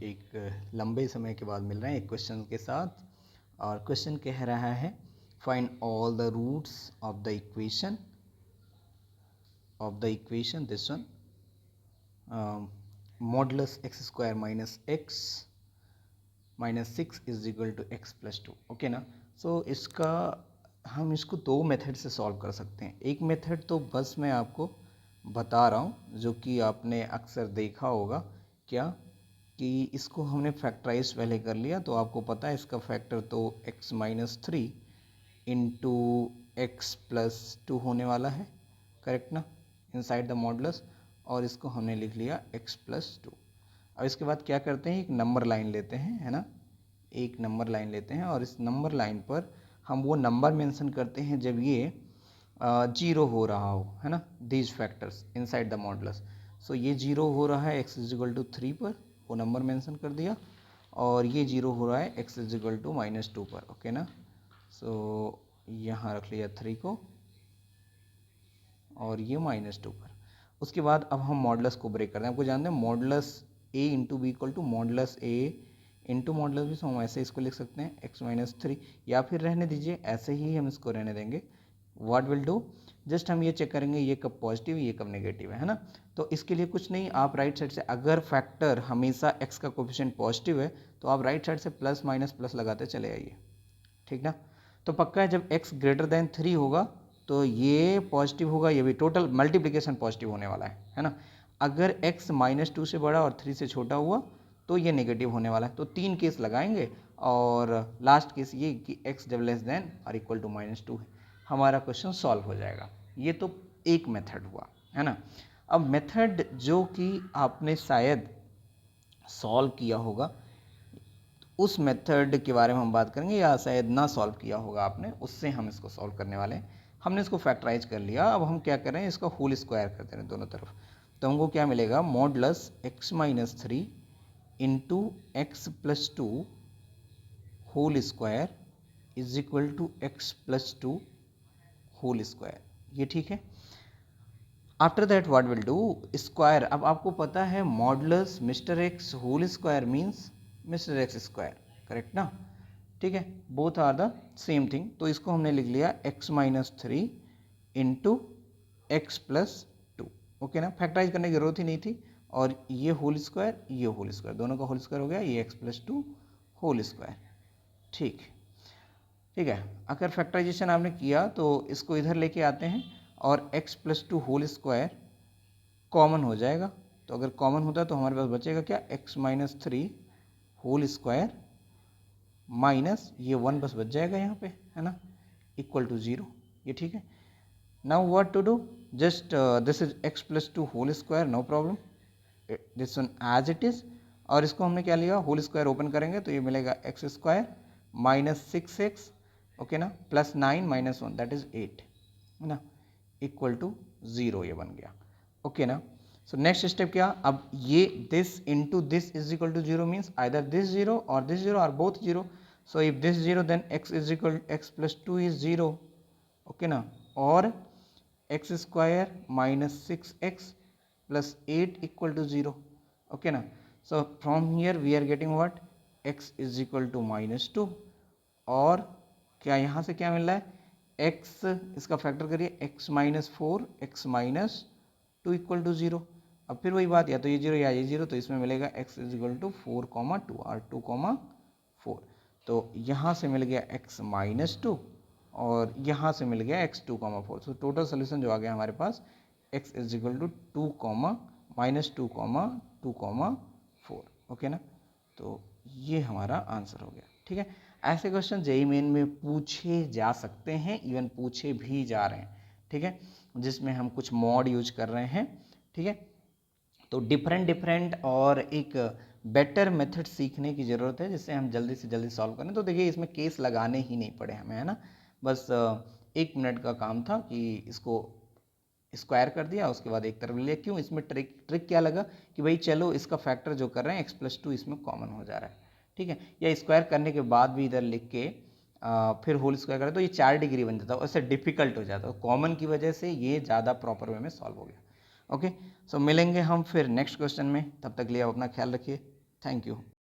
एक लंबे समय के बाद मिल रहे हैं एक क्वेश्चन के साथ। और क्वेश्चन कह रहा है find all the roots of the equation this one modulus x square minus x minus 6 is equal to x plus 2। Okay ना। सो हम इसको दो मेथड से सॉल्व कर सकते हैं। एक मेथड तो बस मैं आपको बता रहा हूँ जो कि आपने अक्सर देखा होगा, क्या कि इसको हमने फैक्टराइज पहले कर लिया तो आपको पता है इसका फैक्टर तो x minus 3 into x plus 2 होने वाला है, करेक्ट ना, इनसाइड द मॉडुलस। और इसको हमने लिख लिया x प्लस 2। अब इसके बाद क्या करते हैं, एक नंबर लाइन लेते हैं, है ना, एक नंबर लाइन लेते हैं और इस नंबर लाइन पर हम वो नंबर मेंशन करते हैं जब ये जीरो हो रहा हो, है ना, these factors inside the modulus. So ये जीरो हो रहा है x इज इक्वल टू 3 पर, वो नंबर मेंशन कर दिया, और ये जीरो हो रहा है x is equal to minus 2 पर। ओके ना। सो यहाँ रख लिया 3 को और ये माइनस 2 पर। उसके बाद अब हम मॉडुलस को ब्रेक करते हैं। आपको जानते हैं modulus a into b equal to modulus a into modulus भी, हम ऐसे इसको लिख सकते हैं x माइनस 3, या फिर रहने दीजिए ऐसे ही हम इसको रहने देंगे। व्हाट विल डू, जस्ट हम ये चेक करेंगे ये कब पॉजिटिव ये कब नेगेटिव है ना। तो इसके लिए कुछ नहीं, आप राइट साइड से अगर फैक्टर हमेशा x का कोफिशिएंट पॉजिटिव है तो आप राइट साइड से प्लस माइनस प्लस लगाते चले आइए, ठीक ना। तो पक्का है जब x ग्रेटर देन 3 होगा तो ये पॉजिटिव होगा, ये भी टोटल मल्टीप्लिकेशन पॉजिटिव होने वाला है ना। अगर x माइनस 2 से बड़ा और 3 से छोटा हुआ तो ये नेगेटिव होने वाला है। तो 3 केस लगाएंगे और लास्ट केस ये कि x जब लेस देन और इक्वल टू माइनस 2 है, हमारा क्वेश्चन सॉल्व हो जाएगा। ये तो एक मेथड हुआ, है ना। अब मेथड जो कि आपने शायद सॉल्व किया होगा उस मेथड के बारे में हम बात करेंगे, या शायद ना सॉल्व किया होगा आपने, उससे हम इसको सॉल्व करने वाले हैं। हमने इसको फैक्टराइज कर लिया, अब हम क्या करें, इसका होल स्क्वायर करते हैं दोनों तरफ। तो हमको क्या मिलेगा, modulus x minus 3 into x plus 2 whole square is equal to x plus 2 whole square. ये ठीक है। After that what will do, square. अब आपको पता है modulus mister x whole square means mister x square, correct ना, ठीक है, both are the same thing. तो इसको हमने लिख लिया x minus 3 into x plus 2। Okay ना, फैक्टराइज करने की जरूरत ही नहीं थी। और ये होल स्क्वायर दोनों का होल स्क्वायर हो गया, ये x प्लस 2 होल स्क्वायर। ठीक है। अगर फैक्टराइजेशन आपने किया तो इसको इधर लेके आते हैं और x plus 2 whole square common हो जाएगा। तो अगर कॉमन होता है तो हमारे पास बचेगा क्या, x minus 3 whole square minus ये 1 बस बच जाएगा यहाँ पे, है ना, इक्वल टू 0। ये ठीक है। Now what to do, just this is x plus 2 whole square, no problem, this one as it is. और इसको हमने क्या लिया, होल स्क्वायर ओपन करेंगे तो ये मिलेगा x square minus 6x, okay ना, प्लस 9 माइनस 1 दैट इज 8, है ना, इक्वल टू 0 ये बन गया। ओके ना। सो नेक्स्ट स्टेप क्या, अब ये this into this is equal to 0 means either this 0 और this 0 are both 0। So if this 0 then x is equal x plus 2 is 0, okay ना, और X square minus 6x plus 8 equal to 0, okay ना। So from here we are getting what, x is equal to minus 2, और क्या यहाँ से क्या मिल रहा है, x, इसका फैक्टर करिए, x minus 4 x minus 2 equal to 0। अब फिर वही बात, या तो ये 0 या ये 0, तो इसमें मिलेगा x इज इक्वल टू 4,2 और 2,4। तो यहाँ से मिल गया x माइनस 2 और यहाँ से मिल गया x 2,4। सो टोटल सोल्यूशन जो आ गया हमारे पास, x is equal to 2, minus 2,4। Okay ना। तो ये हमारा आंसर हो गया, ठीक है। ऐसे क्वेश्चन जेईई मेन में पूछे जा सकते हैं, इवन पूछे भी जा रहे हैं, ठीक है, जिसमें हम कुछ मॉड यूज कर रहे हैं, ठीक है। तो डिफरेंट और एक बेटर मेथड सीखने की ज़रूरत है जिससे हम जल्दी से जल्दी सॉल्व करें। तो देखिए इसमें केस लगाने ही नहीं पड़े हमें, है ना, बस 1 मिनट का काम था कि इसको स्क्वायर कर दिया, उसके बाद एक तरफ लिया। क्यों, इसमें ट्रिक क्या लगा कि भाई चलो इसका फैक्टर जो कर रहे हैं x प्लस 2 इसमें कॉमन हो जा रहा है, ठीक है, या स्क्वायर करने के बाद भी इधर लिख के फिर होल स्क्वायर करें तो ये 4 डिग्री बन जाता है, उससे डिफिकल्ट हो जाता है। कॉमन की वजह से ये ज़्यादा प्रॉपर वे में सॉल्व हो गया। ओके, सो मिलेंगे हम फिर नेक्स्ट क्वेश्चन में, तब तक लिए आप अपना ख्याल रखिए। Thank you.